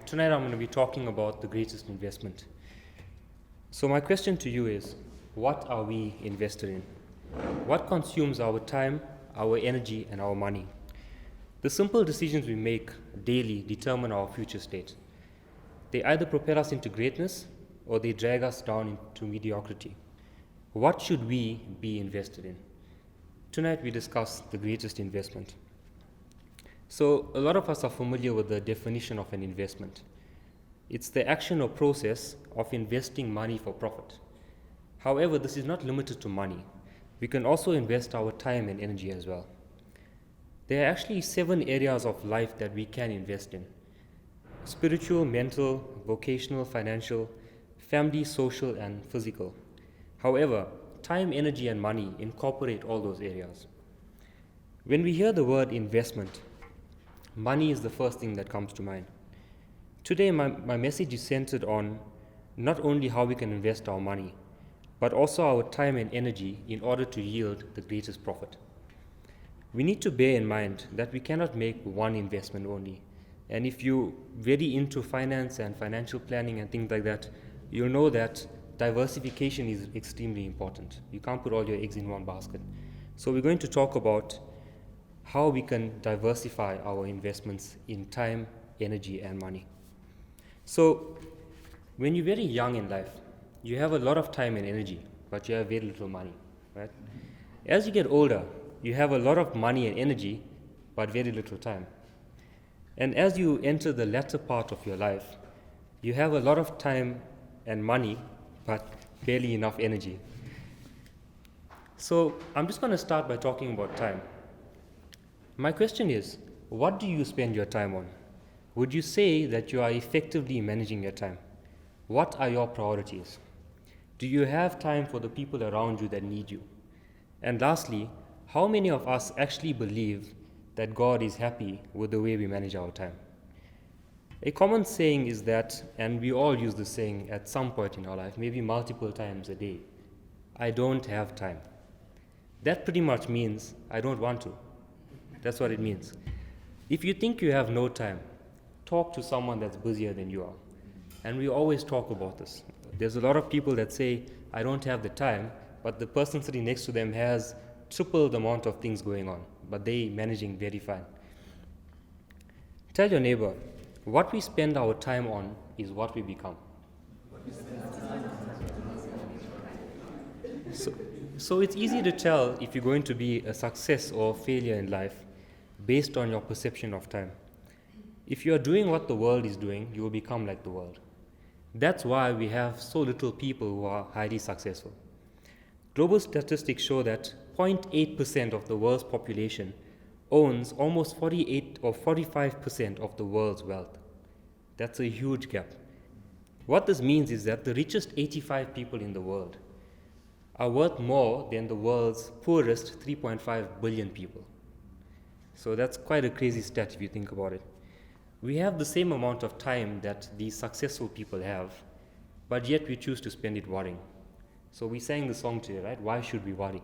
Tonight I'm going to be talking about the greatest investment. So, my question to you is, what are we invested in? What consumes our time, our energy, and our money? The simple decisions we make daily determine our future state. They either propel us into greatness or they drag us down into mediocrity. What should we be invested in? Tonight we discuss the greatest investment. So, a lot of us are familiar with the definition of an investment. It's the action or process of investing money for profit. However, this is not limited to money. We can also invest our time and energy as well. There are actually 7 areas of life that we can invest in: spiritual, mental, vocational, financial, family, social, and physical. However, time, energy, and money incorporate all those areas. When we hear the word investment, money is the first thing that comes to mind. Today, my message is centered on not only how we can invest our money, but also our time and energy in order to yield the greatest profit. We need to bear in mind that we cannot make one investment only. And if you're very into finance and financial planning and things like that, you'll know that diversification is extremely important. You can't put all your eggs in one basket. So we're going to talk about how we can diversify our investments in time, energy, and money. So when you're very young in life, you have a lot of time and energy, but you have very little money, right? As you get older, you have a lot of money and energy, but very little time. And as you enter the latter part of your life, you have a lot of time and money, but barely enough energy. So I'm just going to start by talking about time. My question is, what do you spend your time on? Would you say that you are effectively managing your time? What are your priorities? Do you have time for the people around you that need you? And lastly, how many of us actually believe that God is happy with the way we manage our time? A common saying is that, and we all use this saying at some point in our life, maybe multiple times a day, I don't have time. That pretty much means I don't want to. That's what it means. If you think you have no time, talk to someone that's busier than you are. And we always talk about this. There's a lot of people that say, I don't have the time, but the person sitting next to them has triple the amount of things going on, but they managing very fine. Tell your neighbor, what we spend our time on is what we become. So it's easy to tell if you're going to be a success or a failure in life based on your perception of time. If you are doing what the world is doing, you will become like the world. That's why we have so little people who are highly successful. Global statistics show that 0.8% of the world's population owns almost 48 or 45% of the world's wealth. That's a huge gap. What this means is that the richest 85 people in the world are worth more than the world's poorest 3.5 billion people. So that's quite a crazy stat if you think about it. We have the same amount of time that these successful people have, but yet we choose to spend it worrying. So we sang the song today, right? Why should we worry?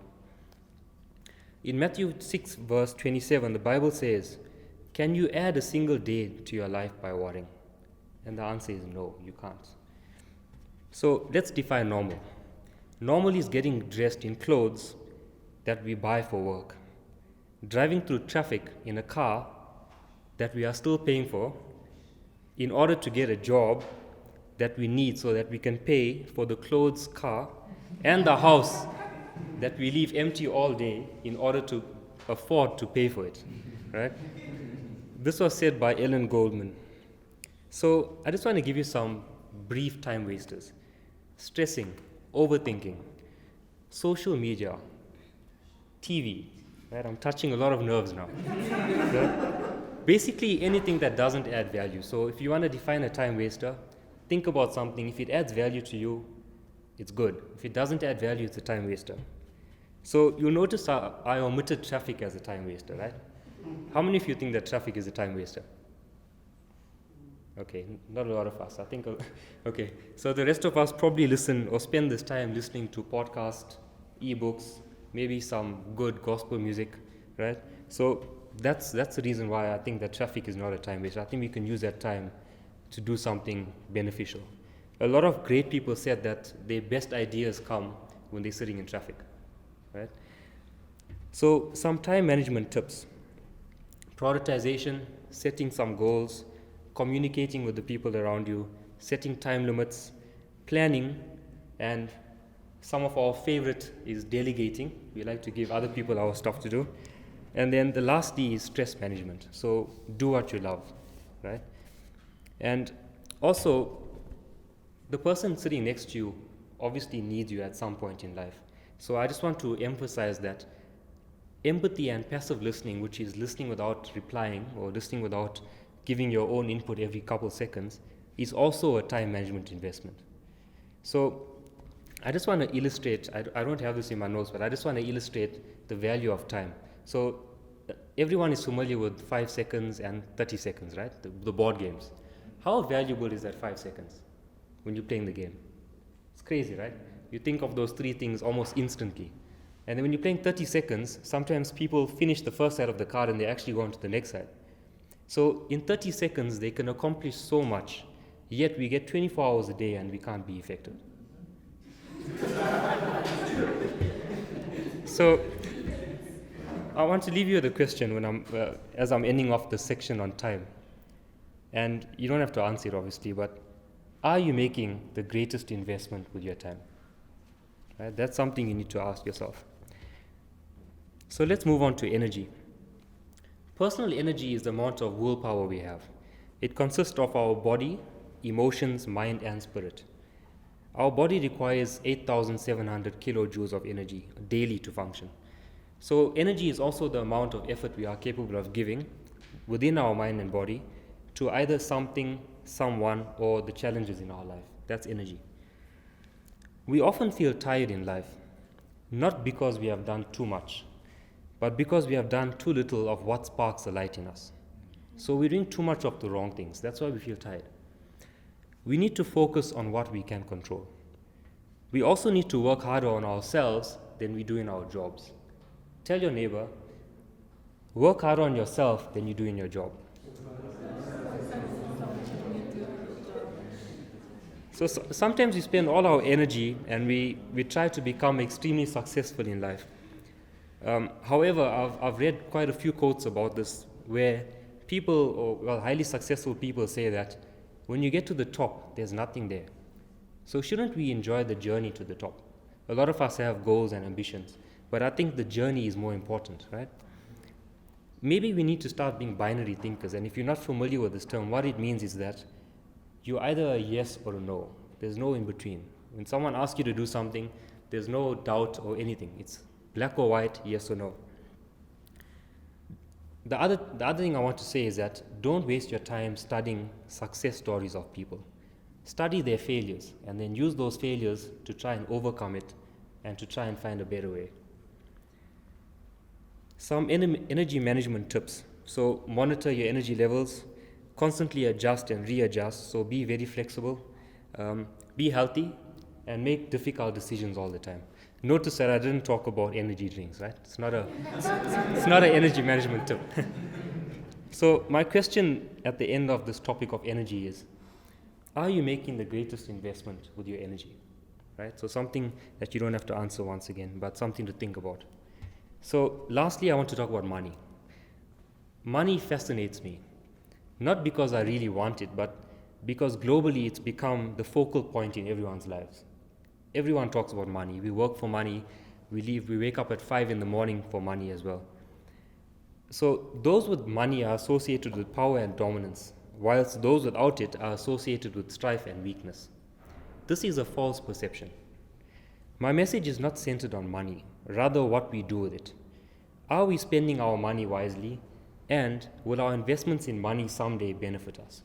In Matthew 6 verse 27, the Bible says, can you add a single day to your life by worrying? And the answer is no, you can't. So let's define normal. Normal is getting dressed in clothes that we buy for work, driving through traffic in a car that we are still paying for in order to get a job that we need so that we can pay for the clothes, car, and the house that we leave empty all day in order to afford to pay for it, right? This was said by Ellen Goldman. So I just want to give you some brief time wasters. Stressing, overthinking, social media, TV, right? I'm touching a lot of nerves now. So, basically anything that doesn't add value. So if you want to define a time waster, think about something. If it adds value to you, it's good. If it doesn't add value, it's a time waster. So you'll notice I omitted traffic as a time waster, right? How many of you think that traffic is a time waster? Okay, not a lot of us. I think, okay. So the rest of us probably listen or spend this time listening to podcasts, ebooks, maybe some good gospel music, right? So that's the reason why I think that traffic is not a time waster. I think we can use that time to do something beneficial. A lot of great people said that their best ideas come when they're sitting in traffic, right? So some time management tips: prioritization, setting some goals, communicating with the people around you, setting time limits, planning, and some of our favorite is delegating. We like to give other people our stuff to do. And then the last D is stress management. So do what you love, right? And also, the person sitting next to you obviously needs you at some point in life. So I just want to emphasize that empathy and passive listening, which is listening without replying or listening without giving your own input every couple seconds, is also a time management investment. So I just want to illustrate, I don't have this in my notes, but I just want to illustrate the value of time. So everyone is familiar with 5 seconds and 30 seconds, right? The board games. How valuable is that 5 seconds when you're playing the game? It's crazy, right? You think of those 3 things almost instantly. And then when you're playing 30 seconds, sometimes people finish the first side of the card and they actually go on to the next side. So in 30 seconds, they can accomplish so much, yet we get 24 hours a day and we can't be effective. So I want to leave you with a question when as I'm ending off the section on time. And you don't have to answer it, obviously, but are you making the greatest investment with your time? Right? That's something you need to ask yourself. So let's move on to energy. Personal energy is the amount of willpower we have. It consists of our body, emotions, mind, and spirit. Our body requires 8,700 kilojoules of energy daily to function. So energy is also the amount of effort we are capable of giving within our mind and body to either something, someone, or the challenges in our life. That's energy. We often feel tired in life, not because we have done too much, but because we have done too little of what sparks the light in us. So we're doing too much of the wrong things. That's why we feel tired. We need to focus on what we can control. We also need to work harder on ourselves than we do in our jobs. Tell your neighbor, work harder on yourself than you do in your job. So sometimes we spend all our energy and we try to become extremely successful in life. However, I've read quite a few quotes about this where people, highly successful people say that when you get to the top, there's nothing there. So shouldn't we enjoy the journey to the top? A lot of us have goals and ambitions, but I think the journey is more important, right? Maybe we need to start being binary thinkers, and if you're not familiar with this term, what it means is that you're either a yes or a no. There's no in between. When someone asks you to do something, there's no doubt or anything. It's black or white, yes or no. The other thing I want to say is that don't waste your time studying success stories of people. Study their failures and then use those failures to try and overcome it and to try and find a better way. Some energy management tips. So monitor your energy levels, constantly adjust and readjust, so be very flexible, be healthy, and make difficult decisions all the time. Notice that I didn't talk about energy drinks, right? It's not an energy management tip. So my question at the end of this topic of energy is, are you making the greatest investment with your energy, right? So something that you don't have to answer once again, but something to think about. So lastly, I want to talk about money. Money fascinates me, not because I really want it, but because globally it's become the focal point in everyone's lives. Everyone talks about money. We work for money. We wake up at 5 in the morning for money as well. So those with money are associated with power and dominance, whilst those without it are associated with strife and weakness. This is a false perception. My message is not centered on money, rather what we do with it. Are we spending our money wisely, and will our investments in money someday benefit us?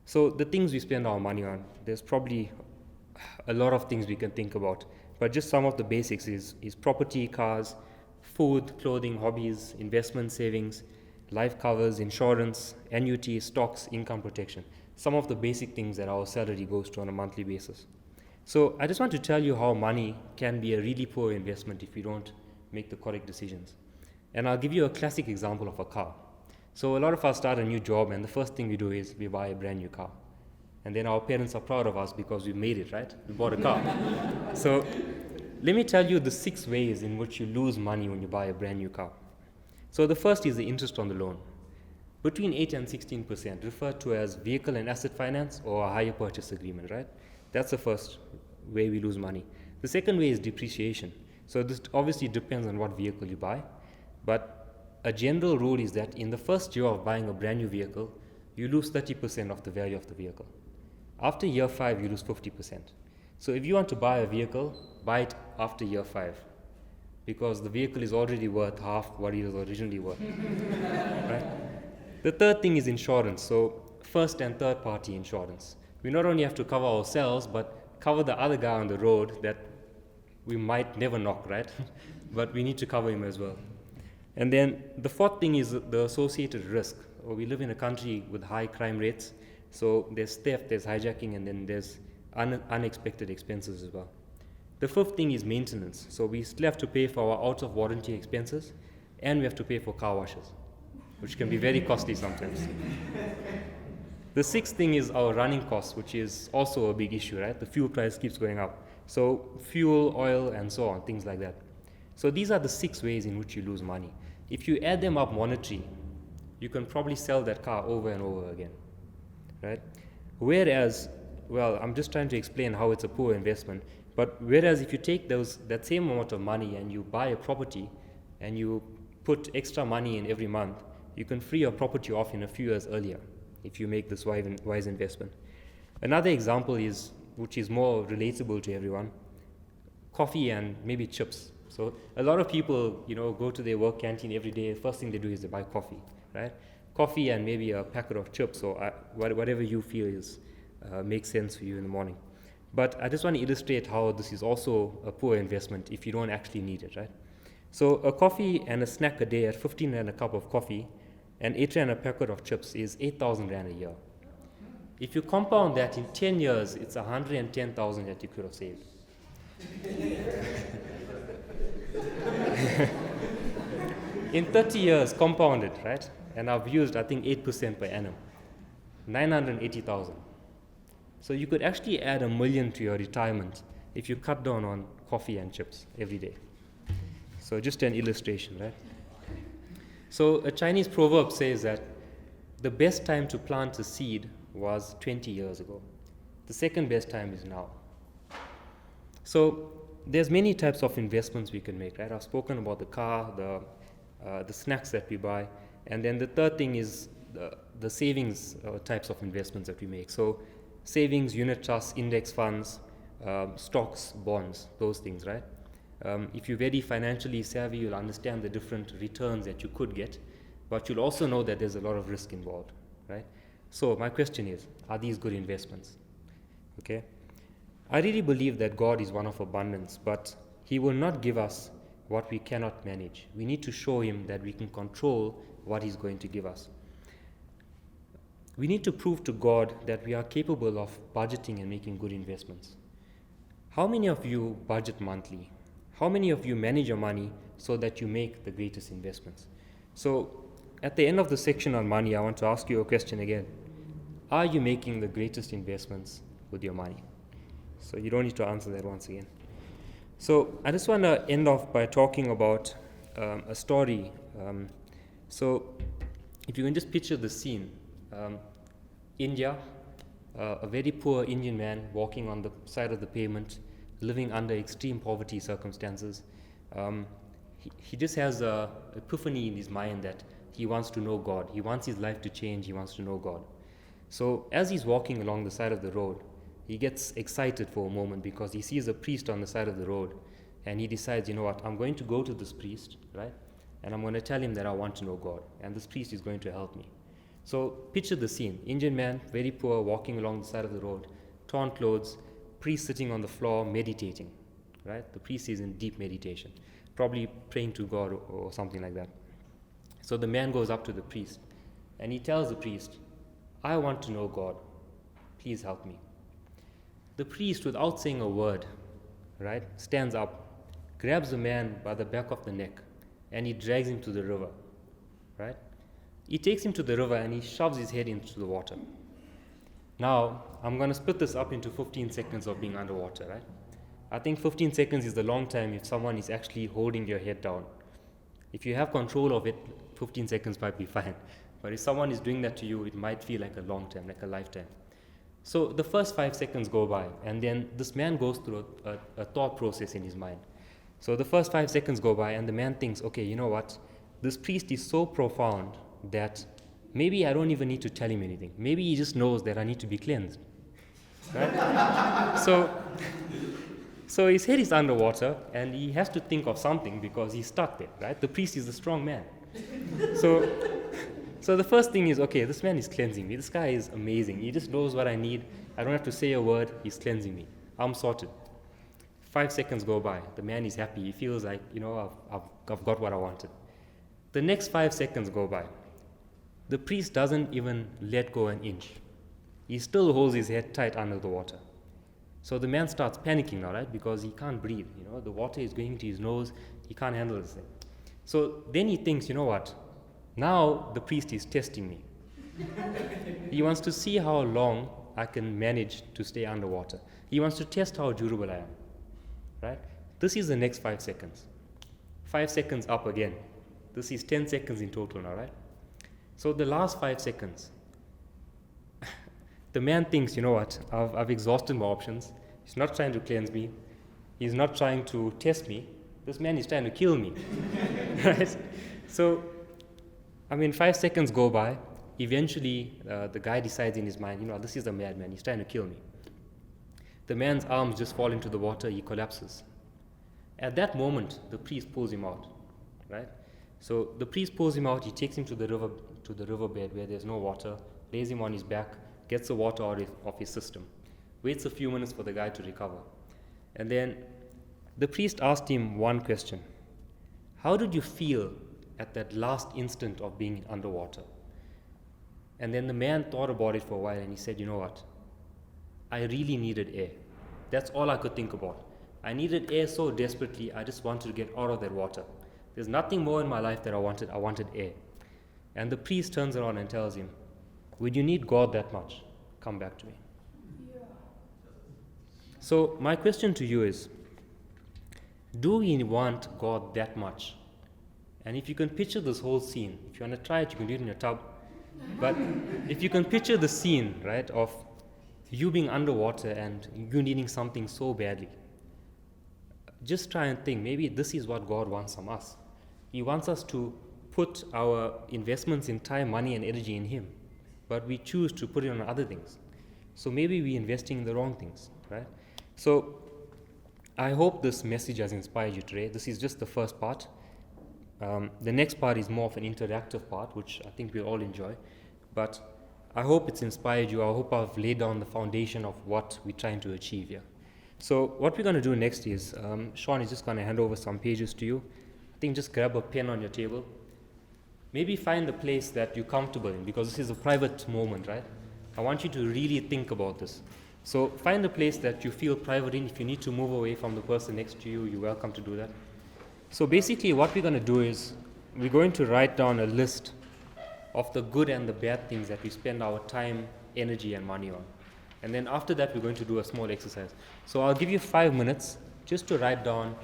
So the things we spend our money on, there's probably a lot of things we can think about, but just some of the basics is property, cars, food, clothing, hobbies, investment, savings, life covers, insurance, annuity, stocks, income protection. Some of the basic things that our salary goes to on a monthly basis. So I just want to tell you how money can be a really poor investment if you don't make the correct decisions. And I'll give you a classic example of a car. So a lot of us start a new job, and the first thing we do is we buy a brand new car. And then our parents are proud of us because we made it, right? We bought a car. So let me tell you the 6 ways in which you lose money when you buy a brand new car. So the first is the interest on the loan. Between 8 and 16%, referred to as vehicle and asset finance or a hire purchase agreement, right? That's the first way we lose money. The second way is depreciation. So this obviously depends on what vehicle you buy, but a general rule is that in the first year of buying a brand new vehicle, you lose 30% of the value of the vehicle. After year 5, you lose 50%. So if you want to buy a vehicle, buy it after year 5, because the vehicle is already worth half what it was originally worth. Right? The third thing is insurance. So first and third party insurance. We not only have to cover ourselves, but cover the other guy on the road that we might never knock, right? But we need to cover him as well. And then the fourth thing is the associated risk. We live in a country with high crime rates, so there's theft, there's hijacking, and then there's unexpected expenses as well. The fifth thing is maintenance. So we still have to pay for our out of warranty expenses, and we have to pay for car washes, which can be very costly sometimes. The sixth thing is our running costs, which is also a big issue, right? The fuel price keeps going up. So fuel, oil, and so on, things like that. So these are the 6 ways in which you lose money. If you add them up monetary, you can probably sell that car over and over again, right? Whereas, well, I'm just trying to explain how it's a poor investment, but whereas if you take that same amount of money and you buy a property and you put extra money in every month, you can free your property off in a few years earlier if you make this wise investment. Another example is, which is more relatable to everyone, coffee and maybe chips. So a lot of people, go to their work canteen every day. First thing they do is they buy coffee, right? Coffee and maybe a packet of chips or whatever you feel makes sense for you in the morning. But I just want to illustrate how this is also a poor investment if you don't actually need it, right? So a coffee and a snack a day at 15 Rand a cup of coffee and 8 Rand a packet of chips is 8,000 Rand a year. If you compound that in 10 years, it's 110,000 that you could have saved. In 30 years, compounded, right? And I've used, I think, 8% per annum, 980,000. So you could actually add $1 million to your retirement if you cut down on coffee and chips every day. So just an illustration, right? So a Chinese proverb says that the best time to plant a seed was 20 years ago. The second best time is now. So there's many types of investments we can make, right? I've spoken about the car, the snacks that we buy, and then the third thing is the savings types of investments that we make. So savings, unit trusts, index funds, stocks, bonds, those things, right? If you're very financially savvy, you'll understand the different returns that you could get, but you'll also know that there's a lot of risk involved, right? So my question is, are these good investments? Okay? I really believe that God is one of abundance, but He will not give us what we cannot manage. We need to show Him that we can control what He's going to give us. We need to prove to God that we are capable of budgeting and making good investments. How many of you budget monthly? How many of you manage your money so that you make the greatest investments? So at the end of the section on money, I want to ask you a question again. Are you making the greatest investments with your money? So you don't need to answer that once again. So I just want to end off by talking about a story. So if you can just picture the scene. India, a very poor Indian man walking on the side of the pavement, living under extreme poverty circumstances. He just has an epiphany in his mind that he wants to know God. He wants his life to change. He wants to know God. So as he's walking along the side of the road, he gets excited for a moment because he sees a priest on the side of the road, and he decides, you know what, I'm going to go to this priest, right? And I'm going to tell him that I want to know God, and this priest is going to help me. So picture the scene. Indian man, very poor, walking along the side of the road, torn clothes, priest sitting on the floor meditating, right? The priest is in deep meditation, probably praying to God or something like that. So the man goes up to the priest and he tells the priest, I want to know God. Please help me. The priest, without saying a word, right, stands up, grabs the man by the back of the neck, and he drags him to the river, right? He takes him to the river and he shoves his head into the water. Now, I'm going to split this up into 15 seconds of being underwater, right? I think 15 seconds is the long time if someone is actually holding your head down. If you have control of it, 15 seconds might be fine. But if someone is doing that to you, it might feel like a long time, like a lifetime. So the first 5 seconds go by, and then this man goes through a thought process in his mind. So the first 5 seconds go by, and the man thinks, okay, you know what? This priest is so profound that maybe I don't even need to tell him anything. Maybe he just knows that I need to be cleansed. Right? So his head is underwater, and he has to think of something because he's stuck there, right? The priest is a strong man. So the first thing is, okay, this man is cleansing me. This guy is amazing. He just knows what I need. I don't have to say a word. He's cleansing me. I'm sorted. 5 seconds go by. The man is happy. He feels like, I've got what I wanted. The next 5 seconds go by. The priest doesn't even let go an inch. He still holds his head tight under the water. So the man starts panicking now, right? Because he can't breathe. The water is going to his nose. He can't handle this thing. So then he thinks, you know what? Now the priest is testing me. He wants to see how long I can manage to stay underwater. He wants to test how durable I am. Right? This is the next 5 seconds. 5 seconds up again. This is 10 seconds in total now, right? So the last 5 seconds, the man thinks, you know what, I've exhausted my options. He's not trying to cleanse me. He's not trying to test me. This man is trying to kill me. Right? So, 5 seconds go by. Eventually, the guy decides in his mind, this is a madman. He's trying to kill me. The man's arms just fall into the water. He collapses. At that moment, the priest pulls him out. Right? So the priest pulls him out. He takes him to the riverbed where there's no water, lays him on his back, gets the water out of his system, waits a few minutes for the guy to recover. And then the priest asked him one question. How did you feel at that last instant of being underwater? And then the man thought about it for a while and he said, you know what? I really needed air. That's all I could think about. I needed air so desperately, I just wanted to get out of that water. There's nothing more in my life that I wanted air. And the priest turns around and tells him, would you need God that much? Come back to me. Yeah. So my question to you is, do we want God that much? And if you can picture this whole scene, if you want to try it, you can do it in your tub. But if you can picture the scene, right, of you being underwater and you needing something so badly, just try and think, maybe this is what God wants from us. He wants us to put our investments in time, money, and energy in Him, but we choose to put it on other things. So maybe we're investing in the wrong things, right? So I hope this message has inspired you today. This is just the first part. The next part is more of an interactive part, which I think we'll all enjoy. But I hope it's inspired you. I hope I've laid down the foundation of what we're trying to achieve here. So what we're going to do next is, Sean is just going to hand over some pages to you. I think just grab a pen on your table. Maybe find the place that you're comfortable in, because this is a private moment, right? I want you to really think about this. So find a place that you feel private in. If you need to move away from the person next to you, you're welcome to do that. So basically what we're going to do is, we're going to write down a list of the good and the bad things that we spend our time, energy, and money on. And then after that, we're going to do a small exercise. So I'll give you 5 minutes just to write down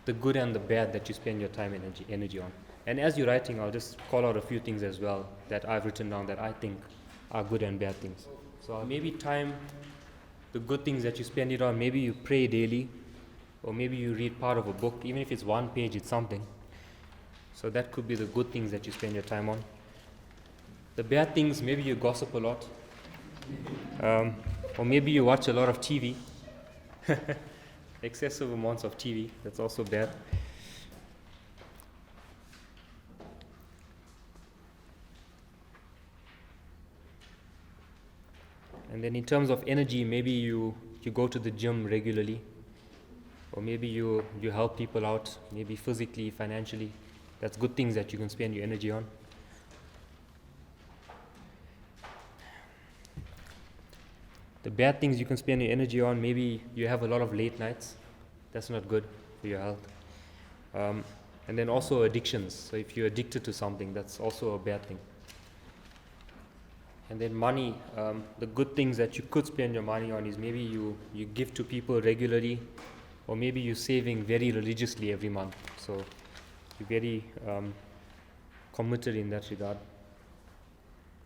the good and the bad that you spend your time and energy on. And as you're writing, I'll just call out a few things as well that I've written down that I think are good and bad things. So maybe time, the good things that you spend it on, maybe you pray daily, or maybe you read part of a book. Even if it's 1 page, it's something. So that could be the good things that you spend your time on. The bad things, maybe you gossip a lot. Or maybe you watch a lot of TV. Excessive amounts of TV, that's also bad. And then in terms of energy, maybe you go to the gym regularly. Or maybe you help people out, maybe physically, financially. That's good things that you can spend your energy on. The bad things you can spend your energy on, maybe you have a lot of late nights. That's not good for your health. And then also addictions. So if you're addicted to something, that's also a bad thing. And then money, the good things that you could spend your money on is maybe you give to people regularly, or maybe you're saving very religiously every month. So you're very committed in that regard.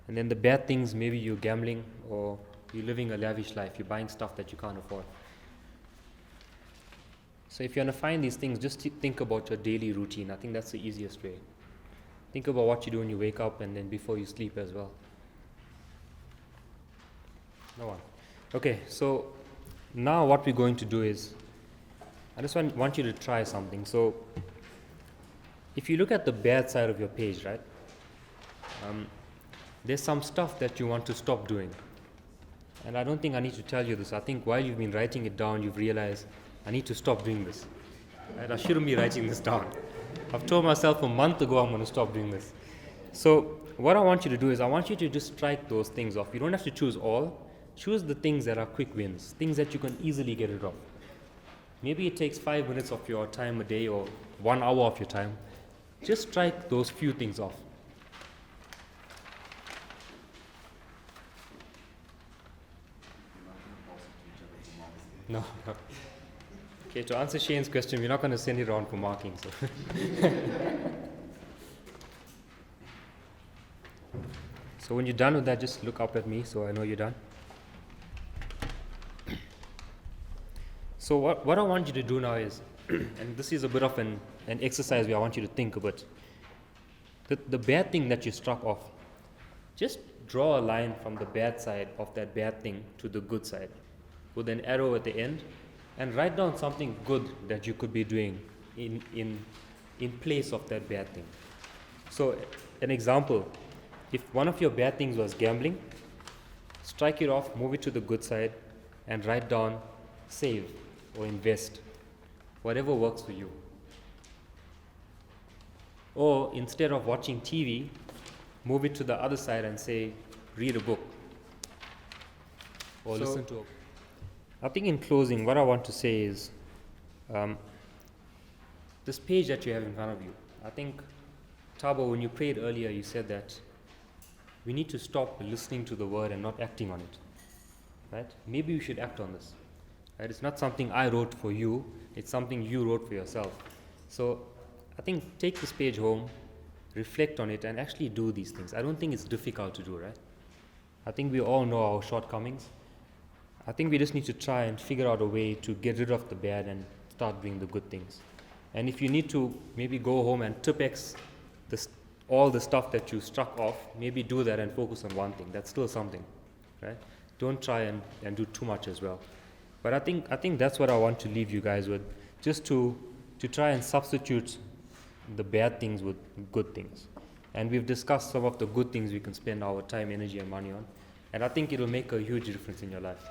And then the bad things, maybe you're gambling, or you're living a lavish life, you're buying stuff that you can't afford. So if you want to find these things, just think about your daily routine. I think that's the easiest way. Think about what you do when you wake up and then before you sleep as well. No one. Okay, so now what we're going to do is, I just want you to try something. So if you look at the bad side of your page, right, there's some stuff that you want to stop doing. And I don't think I need to tell you this. I think while you've been writing it down, you've realized, I need to stop doing this. Right? I shouldn't be writing this down. I've told myself a month ago I'm going to stop doing this. So what I want you to do is I want you to just strike those things off. You don't have to choose all. Choose the things that are quick wins, things that you can easily get rid of. Maybe it takes 5 minutes of your time a day or 1 hour of your time. Just strike those few things off. No. Okay, to answer Shane's question, we're not going to send it around for marking. So, so when you're done with that, just look up at me so I know you're done. So what I want you to do now is, and this is a bit of an exercise where I want you to think a bit. The bad thing that you struck off, just draw a line from the bad side of that bad thing to the good side with an arrow at the end, and write down something good that you could be doing in place of that bad thing. So an example, if one of your bad things was gambling, strike it off, move it to the good side, and write down save or invest, whatever works for you. Or instead of watching TV, move it to the other side and say read a book or listen to a book. I think in closing, what I want to say is this page that you have in front of you. I think, Thabo, when you prayed earlier, you said that we need to stop listening to the word and not acting on it. Right? Maybe you should act on this. Right? It's not something I wrote for you, it's something you wrote for yourself. So I think take this page home, reflect on it, and actually do these things. I don't think it's difficult to do, right? I think we all know our shortcomings. I think we just need to try and figure out a way to get rid of the bad and start doing the good things. And if you need to maybe go home and Tipp-Ex all the stuff that you struck off, maybe do that and focus on one thing. That's still something, right? Don't try and do too much as well. But I think that's what I want to leave you guys with, just to try and substitute the bad things with good things. And we've discussed some of the good things we can spend our time, energy, and money on. And I think it'll make a huge difference in your life.